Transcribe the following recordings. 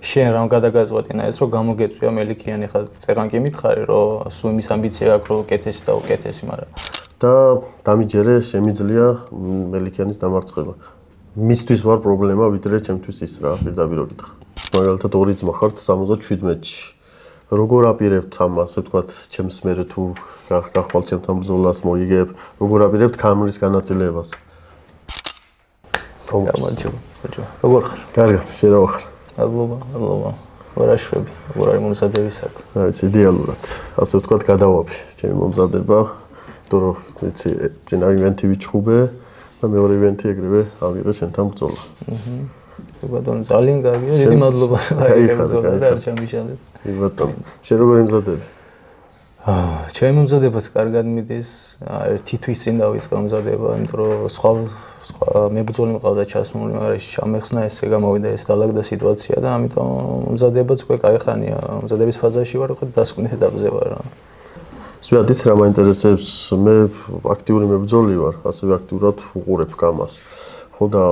შენ რამ გადაგაწყვეტინა ეს რომ გამოგეწვია მელიქიანი ხა წეღან კი მითხარი რომ სულ იმის ამბიცია აქვს რომ უკეთესი და უკეთესი მაგრამ და დამიჯერე შემიძლია მელიქიანის დამარცხება მისთვის ვარ პრობლემა ვიდრე ჩემთვის ის რა პირდაპირ რო გითხრა მაგალითად ორი ძმა ხართ 77-ში როგორ აპირებთ ამ ასე ვთქვათ ჩემს მერე თუ გახვალ ჩემთან ბრძოლას მოიგებ როგორ აპირებთ კამერის განაწილებას როგორ ხარ კარგად შენ რა ხარ მადლობა ვარაშვები როგორ არის მომზადების საქმე აი ეს იდეალურად ასე ვთქვათ გადავაფი ჩემი მომზადება თუ რომ ვიცი წინა ივენთი ვიჩხუბე და მეორე ივენთი ეგრევე ავიღე შენთან ბრძოლა ბატონო ძალიან კარგია დიდი მადლობა აი ბრძოლა და არ ჩამიშალეთ ბატონო შენ როგორ იმზადები ჩემი მომზადებაც კარგად მიდის ერთი თვის წინ დავიწყე მომზადება იმიტომ რომ სხვა მებრძოლი მყავდა ჩასმული მაგრამ ჩამეხსნა ესე გამოვიდა ეს დალაგდა სიტუაცია და ამიტომ მომზადებაც უკვე კაი ხანია მომზადების ფაზაში ვარ უკვე დასკვნით ეტაპზე ვარ რა სვიად ის რა მაინტერესებს მე აქტიური მებრძოლი ვარ ასევე აქტიურად უყურებ კამას ხო და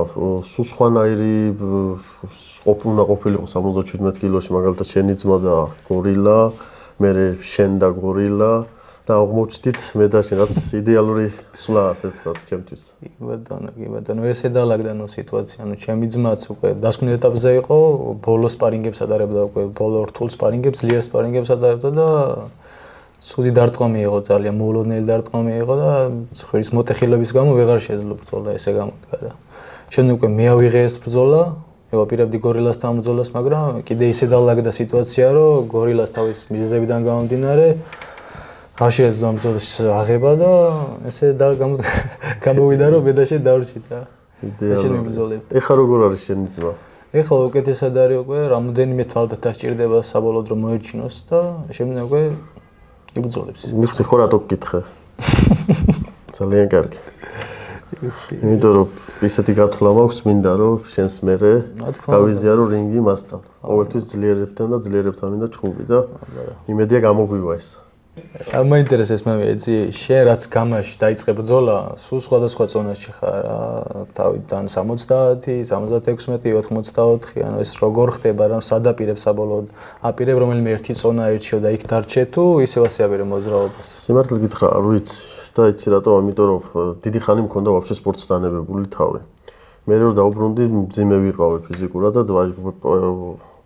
სულ სხვანაირი უნდა ყოფილიყო 77 კილოში მაგალითად შენი ძმა და გორილა მე შენ და გორილა და აღმოჩნდით მე და შენ რაც იდეალური სვლა ასე ვთქვათ ჩემთვის კი ბატონო ესე დალაგდა ნუ სიტუაცია ნუ ჩემი ძმაც უკვე დასკვნით ეტაპზე იყო ბოლო სპარინგებს ატარებდა უკვე ბოლო რთულ სპარინგებს ძლიერ სპარინგებს ატარებდა და სუდი დარტყმა მიიღო ძალიან მოულოდნელი დარტყმა მიიღო და ხვირის მოტეხილების გამო ვეღარ შეძლო ბრძოლა ესე გამოდგა და შემდეგ უკვე მე ავიღე ეს ბრძოლა მე ვაპირებდი გორილასთან ბრძოლას მაგრამ კიდე ისე დალაგდა სიტუაცია რომ გორილას თავის მიზეზებიდან გამომდინარე არ შეეძლო ამ ბრძოლის აღება და ესე გამოვიდა რომ მე და შენ დავრჩით რა იდეალურად ეხა როგორ არის შენი ძმა ეხლა უკეთესად არის უკვე რამოდენიმე თვალბათ დასჭირდება საბოლოოდ რომ მოერჩინოს და შემდეგ უკვე იბრძოლებს მიხდი ხო რატო გკითხე ძალიან კარგი იმიტომ რომ ისეთი გათვლა მაქვს მინდა რომ შენს მერე გავიზიარო რინგი მასთან ყოველთვის ძლიერებთან და ძლიერებთან მინდა ჩხუბი და იმედია გამოგვივა ეს მაინტერესებს მე იცი შენ რაც გამაში დაიწყე ბრძოლა სულ სხვადასხვა ზონაში ხარ თავიდან 70 76 84 ანუ ეს როგორ ხდება რა სადაპირებს საბოლოოდ აპირებ რომელიმე ერთი ზონა ერჩიო და იქ დარჩე თუ ისევ ასე აპირებ მოძრაობას სიმართლე გითხრა არ ვიცი და იცი რატო ამიტომ რომ დიდი ხანი მქონდა ვაფშე სპორტს დანებებული თავი მე რომ დაუბრუნდი მძიმე ვიყავი ფიზიკურად და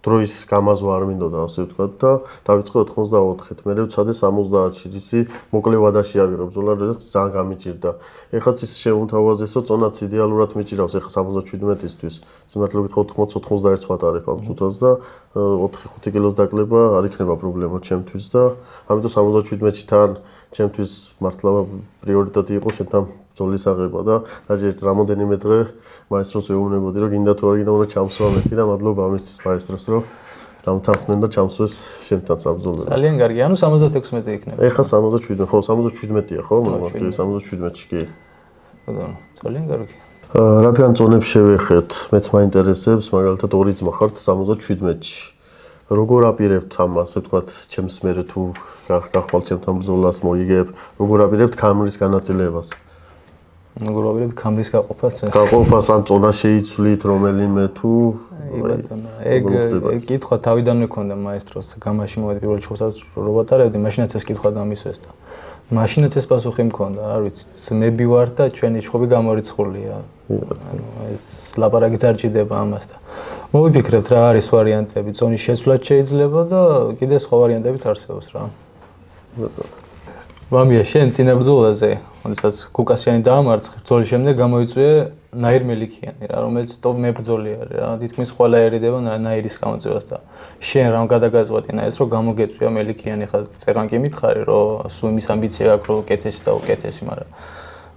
დროის გამაზვა არ მინდოდა ასე ვთქვათ და დავიწყე 84-ით. მე ვცადე 70-ში, ისი მოკლე ვადაში ავიღე ბრძოლა, როდესაც ძალიან გამიჭირდა. ეხაც ის შეუმთავაზესო, წონაც იდეალურად მიჭირავს, ეხა 77-ისთვის. სიმართლე გითხრათ 80-91 ვატარებ ამ წუთას და 4-5 კილოს დაკლება არ იქნება პრობლემა ჩემთვის და ამიტომ 77-ში თან ჩემთვის მართლა პრიორიტეტი იყო შენთან ბრძოლის აღება და დაჟერეთ რამოდენიმე დღე მაესტროს ეუბნებოდი რომ გინდა თუ არ გინდა უნდა ჩამსვა მეთი და მადლობა ამისთვის მაესტროს რომ დამთანხმდნენ და ჩამსვეს შენთან საბრძოლველად. ძალიან კარგი, ანუ 76 იქნება. ეხა 77, ხო 77-ია ხო, მაგრამ 77-ში კი. ბატონო, ძალიან კარგი. რადგან წონებს შევეხეთ, მეც მაინტერესებს, მაგალითად ორი ძმა ხართ 77-ში. როგორ აპირებთ ამ ასე ვთქვათ, ჩემს მერე თუ გახვალ ჩემთან ბრძოლას მოიგებ, როგორ აპირებთ კამერის განაწილებას? როგორ აპირებთ კამერის გაყოფას? გაყოფას ან წონა შეიცვლით რომელიმე თუ ბატონო, ეგ კითხვა თავიდანვე ქონდა მაესტროს გამაში მოვედი პირველ ჩხუბსაც რო ვატარებდი, მაშინაც ეს კითხვა დამისვეს და მაშინაც ეს პასუხი მქონდა, არ ვიცი, ძმები ვარ და ჩვენი ჩხუბი გამორიცხულია. ანუ ეს ლაპარაკი წარჭიდება ამას და მოვიფიქრებთ რა არის ვარიანტები, ზონის შეცვლაც შეიძლება და კიდე სხვა ვარიანტებიც არსებობს რა. მამია, შენ წინა ბრძოლაზე, როდესაც კუკასიანი დაამარცხე, ბრძოლის შემდეგ გამოიწვია ნაირ მელიქიანი რა, რომელიც ტოპ მებრძოლი არის რა, თითქმის ყველაერიდება ნაირის გამოწვევას და შენ რამ გადაგაწყვეტინა ეს რომ გამოგეწვია მელიქიანი, ხა წეღან კი მითხარი რომ სულ იმის ამბიცია აქვს რომ უკეთესი და უკეთესი, მაგრამ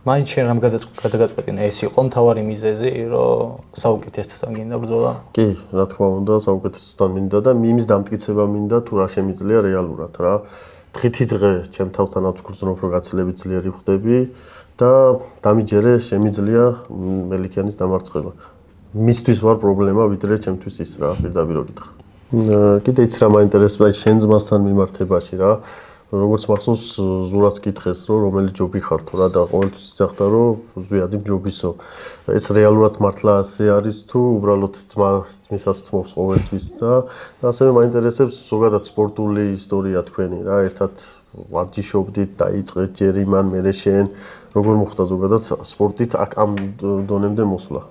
მაინც შენ რამ გადაგაწყვეტინა ეს იყო მთავარი მიზეზი რომ საუკეთესთან გინდა ბრძოლა? კი, რა თქმა უნდა, საუკეთესთან მინდა და იმის დამტკიცება მინდა თუ რა შემიძლია რეალურად რა. დღითი დღე ჩემ თავთანაც გრძნობ რომ გაცილებით ძლიერი ვხდები და დამიჯერე შემიძლია მელიქიანის დამარცხება. მისთვის ვარ პრობლემა ვიდრე ჩემთვის ის რა, პირდაპირ გითხრა. კიდე იცი რა მაინტერესებს შენ ძმასთან მიმართებაში რა. როგორც მახსოვს ზურას კითხეს რომ რომელი ჯობი ხართო რა და ყოველთვის იცახდა რომ ზვიადი ჯობისო ეს რეალურად მართლა ასე არის თუ უბრალოდ ძმისას თმობს ყოველთვის და ასევე მაინტერესებს ზოგადად სპორტული ისტორია თქვენი რა ერთად ვარჯიშობდით დაიწყეთ ჯერ იმან მერე შენ როგორ მოხდა ზოგადად სპორტით ამ დონემდე მოსვლა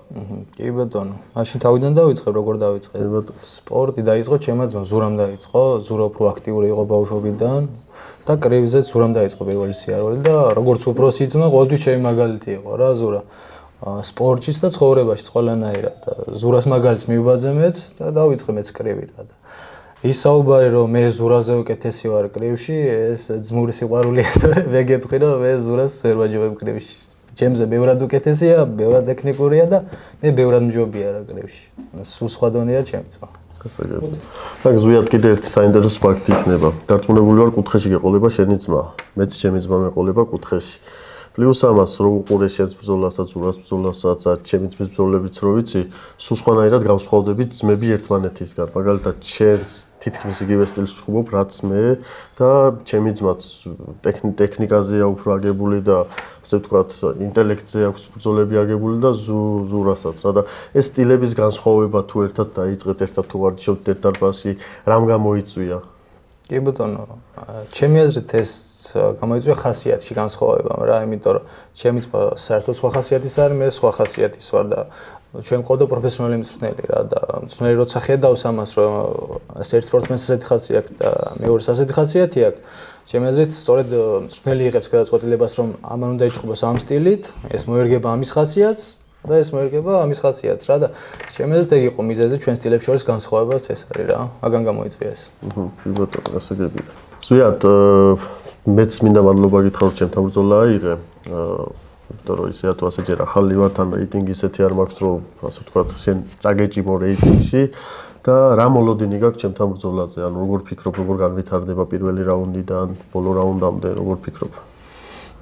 კი ბატონო მაშინ თავიდან დავიწყე როგორ დავიწყე სპორტი დაიწყო ჩემმა ძმამ ზურამ დაიწყო ზურა უფრო აქტიური იყო ბავშვობიდან და კრივზეც ზურამ დაიწყო პირველი სიარული და როგორც უფროსი ძმა ყოველთვის ჩემი მაგალითი იყო რა ზურა სპორტშიც და ცხოვრებაშიც ყველანაირად და ზურას მაგალითს მივბაძე მეც და დავიწყე მეც კრივი რა და ის საუბარი რომ მე ზურაზე უკეთესი ვარ კრივში ეს ძმური სიყვარულია ვეგეთქვი რომ მე ზურას ვერ ვაჯობებ კრივში ჩემზე ბევრად უკეთესია ბევრად ტექნიკურია და მე ბევრად მჯობია რა კრივში სულ სხვა დონეა ჩემი ძმა так ზვიად კიდე ერთი საინტერესო ფაქტი იქნება დარწმუნებული ვარ კუთხეში გეყოლება შენი ძმა მეც ჩემი ძმა მეყოლება კუთხეში პლუს ამას რო უყურე შენს ბრძოლასაც ზურას ბრძოლასაც ჩემი ძმის ბრძოლებიც რო ვიცი სულ სხვანაირად გავსხვავდებით ძმები ერთმანეთისგან მაგალითად შენს თითქმის იგივე სტილს ვჩხუბობ რაც მე და ჩემი ძმაც ტექნიკაზეა უფრო აგებული და ასე ვთქვათ ინტელექტზე აქვს ბრძოლები აგებული და ზურასაც რა და ეს სტილების განსხვავება თუ ერთად დაიწყეთ ერთად თუ ვარჯიშობთ ერთ დარბაზში რამ გამოიწვია კი ბატონო ჩემი აზრით ეს გამოიწვია ხასიათში განსხვავება რა იმიტომ რომ ჩემი ძმა საერთოდ სხვა ხასიათის არის მე სხვა ხასიათის ვარ და ჩვენ ყავდა პროფესიონალი მწვრთნელი რა და მწვრთნელი როცა ხედავს ამას რომ ერთ სპორტსმენს ასეთი ხასიათი აქვს და მეორეს ასეთი ხასიათი აქვს ჩემი აზრით სწორედ მწვრთნელი იღებს გადაწყვეტილებას რომ ამან უნდა იჭყობას ამ სტილით ეს მოერგება ამის ხასიათს და ეს მოერგება ამის ხასიათს რა და ჩემი აზრით ეგ იყო მიზეზი ჩვენ სტილებს შორის განსხვავებაც ეს არის რა მაგან გამოიწვია ეს კი ბატონო ასე გებია ზვიად მეც მინდა მადლობა გითხრა რომ ჩემთან ბრძოლა აიღე იმიტომ რომ ისე თუ ასე ჯერ ახალი ვარ თან რეიტინგი ისეთი არ მაქვს რომ ასე ვთქვათ შენ წაგეჭიმო რეიტინგში და რა მოლოდინი გაქვს ჩემთან ბრძოლაზე ანუ როგორ ფიქრობ როგორ განვითარდება პირველი რაუნდიდან ბოლო რაუნდამდე როგორ ფიქრობ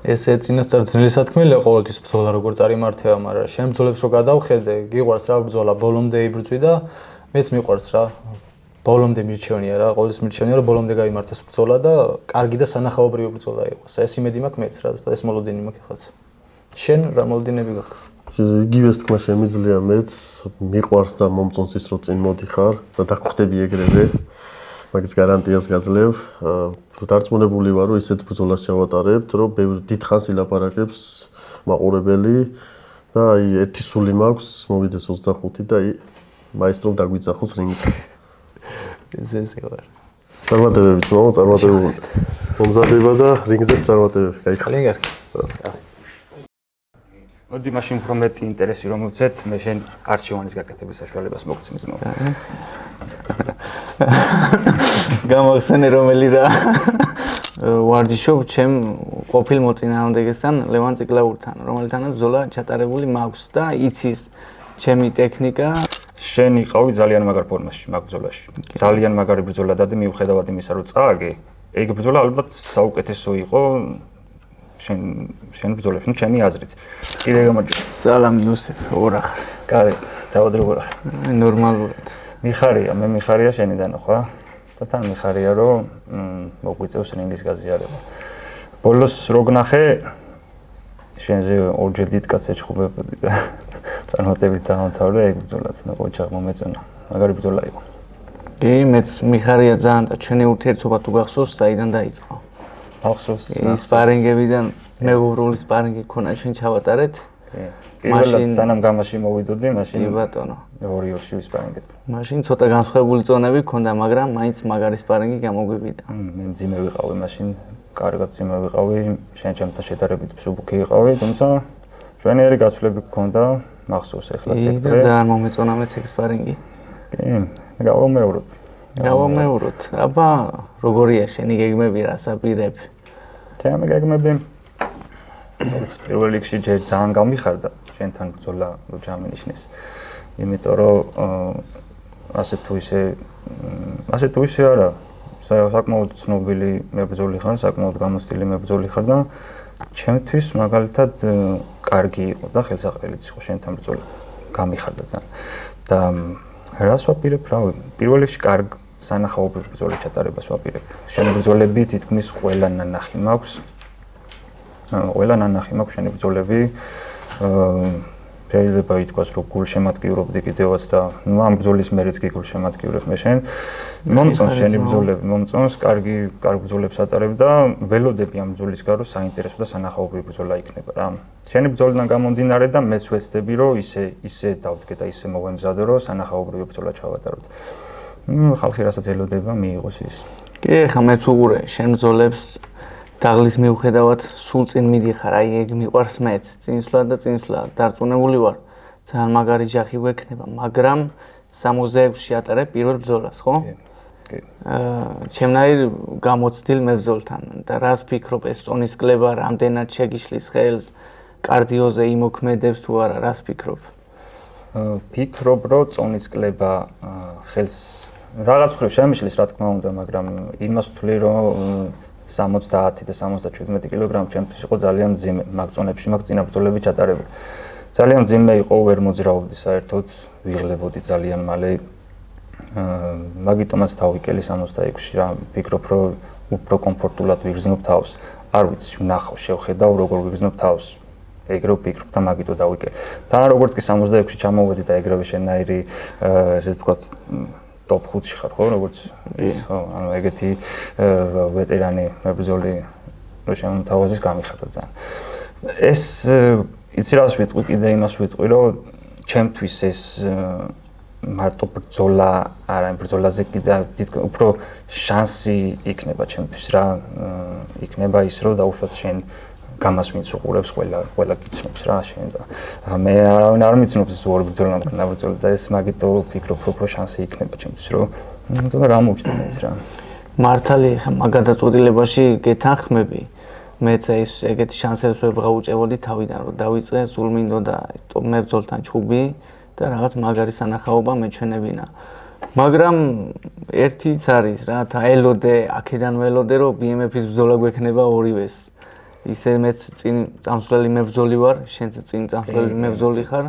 ესე წინასწარ ძნელი სათქმელია ყოველთვის ბრძოლა როგორ წარიმართება მაგრამ შენ ბრძოლებს რო გადავხედე გიყვარს რა ბრძოლა ბოლომდე იბრძვი და მეც მიყვარს რა ბოლომდე მირჩევნია რა ყოველთვის მირჩევნია რომ ბოლომდე გაიმართოს ბრძოლა და კარგი და სანახაობრივი ბრძოლა იყოს ეს იმედი მაქვს მეც რა ზუსტად ეს მოლოდინი მაქვს ეხლაც შენ რა მოლოდინები გაქვს იგივეს თქმა შემიძლია მეც მიყვარს და მომწონს ის რომ წინ მოდიხარ და დაგხვდები ეგრევე მაგის გარანტიას გაძლევ დარწმუნებული ვარ რომ ისეთ ბრძოლას ჩავატარებთ რომ ბევრი დიდხანს ილაპარაკებს მაყურებელი და აი ერთი სული მაქვს მოვიდეს 25 და აი მაესტრომ დაგვიძახოს რინგზე ეს ვარ წარმატებები ძმაო წარმატებული მომზადება და რინგზე წარმატებები კაი კარგი მოდი მაშინ უფრო მეტი ინტერესი რომ მივცეთ მე შენ არჩევანის გაკეთების საშუალებას მოგცემ ძმაო გამახსენე რომელი რა ვარჯიშობ ჩემ ყოფილ მოწინააღმდეგესთან ლევან ციკლაურთან რომელთანაც ბრძოლა ჩატარებული მაქვს და იცის ჩემი ტექნიკა შენ იყავი ძალიან მაგარ ფორმაში მაგ ბრძოლაში ძალიან მაგარი ბრძოლა დადი მიუხედავად იმისა რომ წააგე ეგ ბრძოლა ალბათ საუკეთესო იყო შენ ბრძოლებში ჩემი აზრით კიდე გამარჯობა სალამი იოსებ ორახარ კარგი დავადროა ნორმალურად მე მიხარია შენიდან ხო და თან მიხარია რომ მოგვიწევს რინგის გაზიარება ბოლოს რო გნახე შენზე ორჯერ დიდ კაცს ეჩხუბებოდი და წარმატებით დავამთავრე ეგ ბრძოლაც და ყოჩა მომეწონა მაგარი ბრძოლა იყო კი მეც მიხარია ძალიან და ჩვენი ურთიერთობა თუ გახსოვს საიდან დაიწყო ახსოვს სპარინგებიდან მეგობრული სპარინგი ქონა შენ ჩავატარეთ პირველად სანამ გამაში მოვიდოდი მაშინ კი ბატონო ორი ორში ვისპარინგეთ მაშინ ცოტა განსხვავებული ზონები ქონდა მაგრამ მაინც მაგარი სპარინგი გამოგვივიდა მე მძიმე ვიყავი მაშინ კარგად მძიმე ვიყავი შენ ჩემთან შედარებით მსუბუქი ვიყავი თუმცა ჩვენიერი გაცვლები გქონდა მახსოვს ეხლა წეკრე ძალიან მომეწონა მეც ეგ სპარინგი კი გავამეუროთ აბა როგორია შენი გეგმები რას აპირებ ჩემი გეგმები პირველ რიგში ძალიან გამიხარდა შენთან ბრძოლა რო ჩამენიშნეს იმიტომ რომ ასე თუ ისე არა საკმაოდ ცნობილი მებრძოლი ხარ საკმაოდ გამოცდილი მებრძოლი ხარ და ჩემთვის მაგალითად კარგი იყო და ხელსაყრელიც იყო შენთან ბრძოლა გამიხარდა ძალიან და რას ვაპირებ რა პირველ რიგში კარგ სანახაობრივი ბრძოლის ჩატარებას ვაპირებ. შენი ბრძოლები თითქმის ყველა ნანახი მაქვს. ყველა ნანახი მაქვს შენი ბრძოლები. შეიძლება ითქვას, რომ გულშემატკივრობდი კიდევაც და ნუ ამ ბრძოლის მერეც კი გულშემატკივრებ მე შენ. მომწონს შენი ბრძოლები, მომწონს, კარგი ბრძოლებს ატარებ და ველოდები ამ ბრძოლის გარო საინტერესო და სანახაობრივი ბრძოლა იქნება რა. შენი ბრძოლიდან გამომდინარე და მეც ვეცდები, რომ ისე დავდგე და ისე მოვემზადო, რომ სანახაობრივი ბრძოლა ჩავატაროთ. ხალხი რასაც ელოდება, მიიღოს ის. კი, ხა მეც უყურე შენ ბრძოლებს დაღლის მიუხედავად სულ წინ მიდიხარ, აი ეგ მიყვარს მეც, წინსვლა და წინსვლა, დარწმუნებული ვარ. ძალიან მაგარი ჯახი ვექნება, მაგრამ 66-ში ატარებ პირველ ბრძოლას, ხო? კი. ჩემნაირ გამოცდილ მებრძოლთან და რას ფიქრობ, ეს წონის კლება რამდენად შეგიშლის ხელს, კარდიოზე იმოქმედებს თუ არა, რას ფიქრობ? ფიქრობ, რომ წონის კლება ხელს რაღაც მხრივ შემიშლის, რა თქმა უნდა, მაგრამ იმას ვთვლი, რომ 70 და 77 კილოგრამი ჩემთვის იყო ძალიან მძიმე, მაგ წონებში მაგ წინაბრძოლები ჩატარებული. ძალიან მძიმე იყო, ვერ მოძრაობდი საერთოდ, ვიღლებოდი ძალიან მალე. მაგიტომაც დავიკელი 66-ში რა, ვფიქრობ, რომ უფრო კომფორტულად ვიგრძნობ თავს. არ ვიცი, ვნახავ, შევხედავ, როგორ ვიგრძნობ თავს. ეგრე ვფიქრობ და მაგიტო დავიკელი. თან როგორც კი 66-ში ჩამოვედი და ეგრევე შენაირი, ესე ვთქვათ, top 5-ში ხარ ხო, როგორც ის ხო, ანუ ეგეთი ვეტერანი მებრძოლი რო შემოთავაზეს გამიხარდა ძალიან. ეს იცი რას ვიტყვი, კიდე იმას ვიტყვი, რომ ჩემთვის ეს მარტო ბრძოლა არა, ბრძოლაზე კიდე უფრო შანსი იქნება ჩემთვის რა, იქნება ის, რომ დაუშვათ შენ გამას ვინც უყურებს, ყველა გიცნობს რა შენ და მე არავინ არ მიცნობს ეს ორი ბრძოლა ნაბრძოლა და ეს მაგიტო ვფიქრობ, რომ უფრო შანსი იქნება ჩემთვის, რომ და გამოვჩნდა მეც რა. მართალი, ხა მაგ გადაწყვეტილებაში გეთანხმები. მეც ეს ეგეთი შანსებს ვებრაუჭებოდი თავიდან, რომ დავიწყე, სულ მინდოდა მებრძოლთან ჩხუბი და რაღაც მაგარი სანახაობა მეჩვენებინა. მაგრამ ერთიც არის რა, თა ელოდე, აქედან ველოდე, რომ BMF-ის ბრძოლა გვექნება ორივეს. ისე მეც წინ წამსვლელი მებრძოლი ვარ, შენც წინ წამსვლელი მებრძოლი ხარ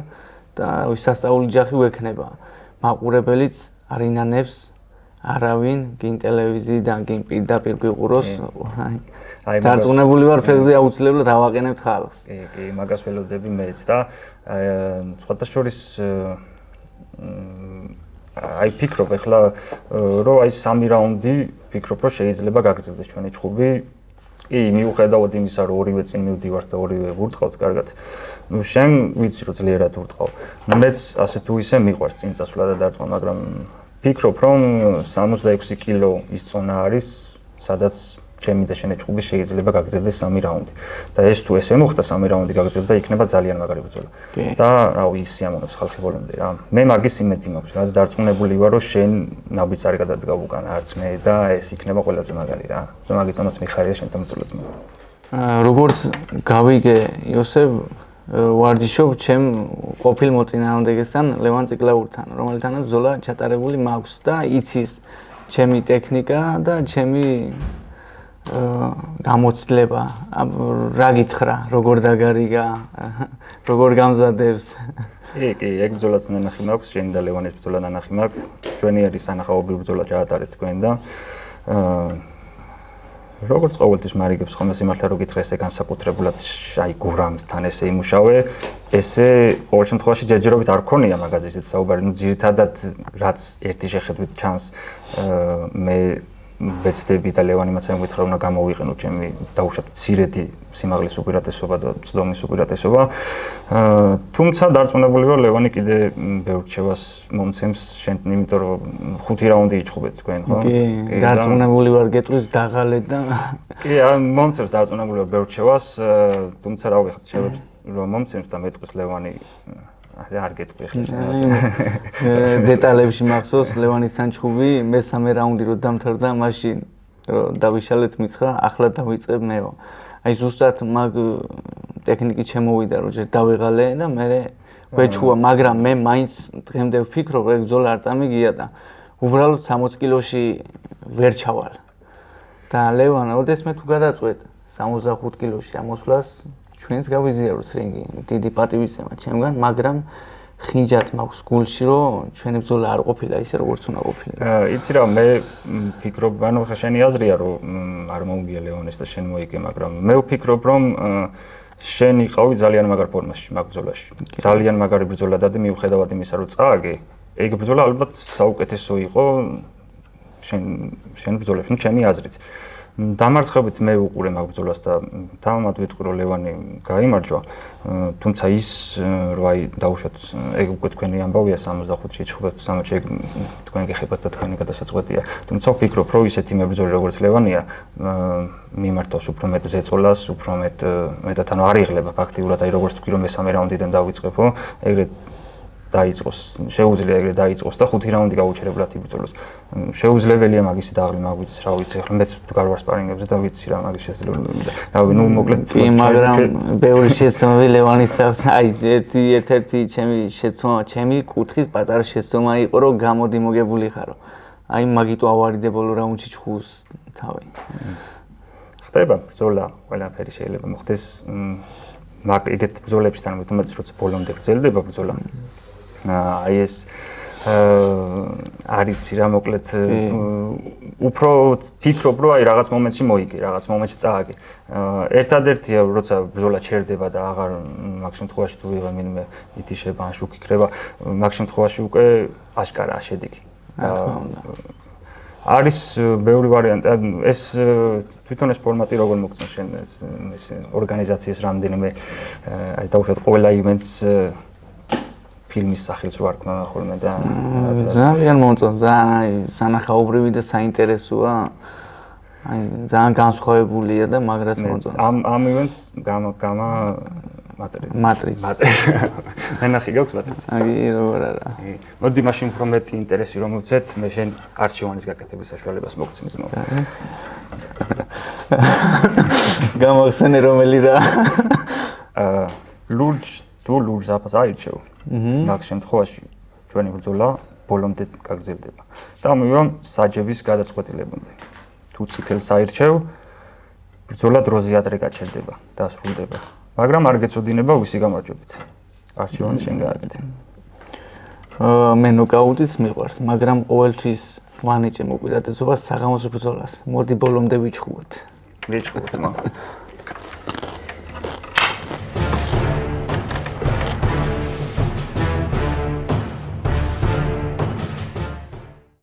და სასწაული ჯახი ვექნება. მაყურებელიც არ ინანებს არავინ, გინ ტელევიზიიდან, გინ პირდაპირ გვიყუროს. აი დარწმუნებული ვარ, ფეხზე აუცილებლად ავაყენებთ ხალხს. კი, მაგას ველოდები მეც და სხვათა შორის აი ფიქრობ ახლა რომ აი 3 რაუნდი ფიქრობ რომ შეიძლება გაგრძელდეს ჩვენი ჩხუბი. კი, მიუხედავად იმისა, რომ ორივე წინ მივდივართ და ორივე ვურტყავთ კარგად. ნუ შენ ვიცი რომ ძლიერად ვურტყავ. მეც ასე თუ ისე მიყვარს წინ წასვლა და დარტყმა, მაგრამ ფიქრობ რომ 66 კილო ის წონა არის, სადაც ჩემი და შენი ჩხუბი შეიძლება გაგრძელდეს 3 რაუნდი. და ეს თუ ესე მოხდა 3 რაუნდი გაგრძელდა, იქნება ძალიან მაგარი ბრძოლა. და რავი, ის სიამოვნებს ხალხი ბოლომდე რა. მე მაგის იმედი მაქვს რა, დარწმუნებული ვარ რომ შენ ნაბიც არ გადადგავ უკან არც მე და ეს იქნება ყველაზე მაგარი რა. და მაგიტომაც მიხარია შენთან ბრძოლაც მე. როგორც გავიგე იოსებ ვარჯიშობ ჩემ ყოფილ მოწინააღმდეგესთან ლევან ციკლაურთან, რომელთანაც ბრძოლა ჩატარებული მაქვს და იცის ჩემი ტექნიკა და ჩემი გამოცდილება, რა გითხრა, როგორ დაგარიგა, როგორ გამზადებს. კი, ეგ ბრძოლაც ნანახი მაქვს, შენი და ლევანის ბრძოლა ნანახი მაქვს. ჩვენიერი სანახაობრივი ბრძოლა ჩაატარეთ თქვენ და როგორც ყოველთვის მარიგებს ხოლმე სიმართლე რო გითხრა, ესე განსაკუთრებულად აი გურამთან ესე იმუშავე, ესე ყოველ შემთხვევაში ჯერჯერობით არ ქონია მაგაზე ისეთ საუბარი, ნუ ძირითადად რაც ერთი შეხედვით ჩანს მე ვეცდები და ლევანი მაცემ გითხრა უნდა გამოვიყენო ჩემი დაუშვათ მცირედი სიმაღლის უპირატესობა და წდომის უპირატესობა. თუმცა დარწმუნებული ვარ ლევანი კიდე ბევრ რჩევას მომცემს შენთან, იმიტომ რომ 5 რაუნდი იჭხობეთ თქვენ, ხო? კი, დარწმუნებული ვარ გეტყვის დაღალეთ და კი, მომცემს დარწმუნებული ვარ ბევრ რჩევას, თუმცა რა ვიხარ რჩევებს რომ მომცემს და მეტყვის ლევანი არ გეტყვი ხე დეტალებში მახსოვს ლევანისთან ჩხუბი მესამე რაუნდი რო დამთავრდა მაშინ რომ დავიშალეთ მითხრა ახლა დავიწყებ მეო. აი ზუსტად მაგ ტექნიკით შემოვიდა რომ ჯერ დავიღალე და მე ვეჩხუბა, მაგრამ მე მაინც დღემდე ვფიქრობ ეგ ბრძოლა არ წამიგია და უბრალოდ 60 კილოში ვერ ჩავალ. და ლევან ოდესმე თუ გადაწყვეტ 65 კილოში ამოსვლას ჩვენს გავიზიაროთ რინგი, დიდი პატივისცემა ჩემგან, მაგრამ ხინჯად მაქვს გულში, რომ ჩვენი ბრძოლა არ ყოფილა ისე როგორც უნდა ყოფილიყო. იცი რა, მე ვფიქრობ, ანუ ხა შენი აზრია, რომ არ მოუგია ლეონეს და შენ მოიგე, მაგრამ მე ვფიქრობ, რომ შენ იყავი ძალიან მაგარ ფორმაში მაგ ბრძოლაში. ძალიან მაგარი ბრძოლა დადი მიუხედავად იმისა, რომ წააგე. ეგ ბრძოლა ალბათ საუკეთესო იყო შენ ბრძოლებში, ჩემი აზრით. დამარცხებით მე უყურე მაგ ბრძოლას და თავად ვიტყვი რომ ლევანი გაიმარჯვა, თუმცა ის რომ აი დაუშვათ ეგ უკვე თქვენი ამბავია 65-ში 65-ში თქვენ გეხებათ და თქვენი გადასაწყვეტია. თუმცა ვფიქრობ რომ ისეთი მებრძოლი როგორც ლევანია მიმართავს უფრო მეტ ზეწოლას, უფრო მეტად ანუ არ იღლება ფაქტიურად აი როგორც თქვი რომ მესამე რაუნდიდან დავიწყებო, ეგრე დაიწყოს, შეუძლია ეგრე დაიწყოს და 5 რაუნდი გაუჩერებლად იბრძოლოს. შეუძლებელია მაგისი დაღლი მაგვიწეს, რა ვიცი, ახლა მეც გავარ სპარინგებზე და ვიცი რა მაგის შესაძლებელია. რავი, ნუ მოკლედ მაგრამ ბევრი შეცდომები ლევანის აქვს, აი ერთ-ერთი ჩემი კუთხის პატარა შეცდომა იყო, რომ გამოდი მოგებული ხარო. აი მაგიტო ავარიდე ბოლო რაუნდში ჩხუს თავი. ხდება ბრძოლა, ყველაფერი შეიძლება მოხდეს მაგ ეგეთ ბრძოლებში თან მეტუმეტეს როცა ბოლომდე გრძელდება ბრძოლა. აი ეს არიცი რა მოკლედ უფრო ფიქრობ რომ აი რაღაც მომენტში მოიგე, რაღაც მომენტში წააგე. ერთადერთია როცა ბრძოლა ჩერდება და აღარ მაგ შემთხვევაში თუ ვიღა მინიმე ითიშება ან შუქი ქრება, მაგ შემთხვევაში უკვე აშკარაა შედეგი. არის ბევრი ვარიანტი, ეს თვითონ ეს ფორმატი როგორ მოგწონს შენ ეს ორგანიზაციის რამდენიმე აი დაუშვათ ყველა ივენტს ფილმის სახელს რო არ ქნა ხოლმე და ძალიან მომწონს, ძალიან აი სანახაობრივი და საინტერესოა. აი ძალიან განსხვავებულია და მაგრაც მომწონს. ამ ივენტს გამა მატრიც. ნახი გაქვს მატრიც. აი როგორ არა. მოდი მაშინ უფრო მეტი ინტერესი რომ მოვცეთ, მე შენ არჩევანის გაკეთების საშუალებას მოგცემ ძმაო. გამახსენე რომელი რა. ლურჯ ზაფას აირჩევ. მაგ შემთხვევაში ჩვენი ბრძოლა ბოლომდე გაგრძელდება. და მივამ საჯების გადაწყვეტილებამდე. თუ წითელს აირჩევ, ბრძოლა დროზე ადრე გაჩერდება და სრულდება. მაგრამ არ გეწოდინება ვისი გამარჯვებით. არჩევანი შენ გააკეთე. მე ნოკაუტიც მიყვარს, მაგრამ ყოველთვის ვანიჭებ უპირატესობას საღამოს ბრძოლას. მოდი ბოლომდე ვიჩხუბოთ. ვიჩხუბოთ, მაგრამ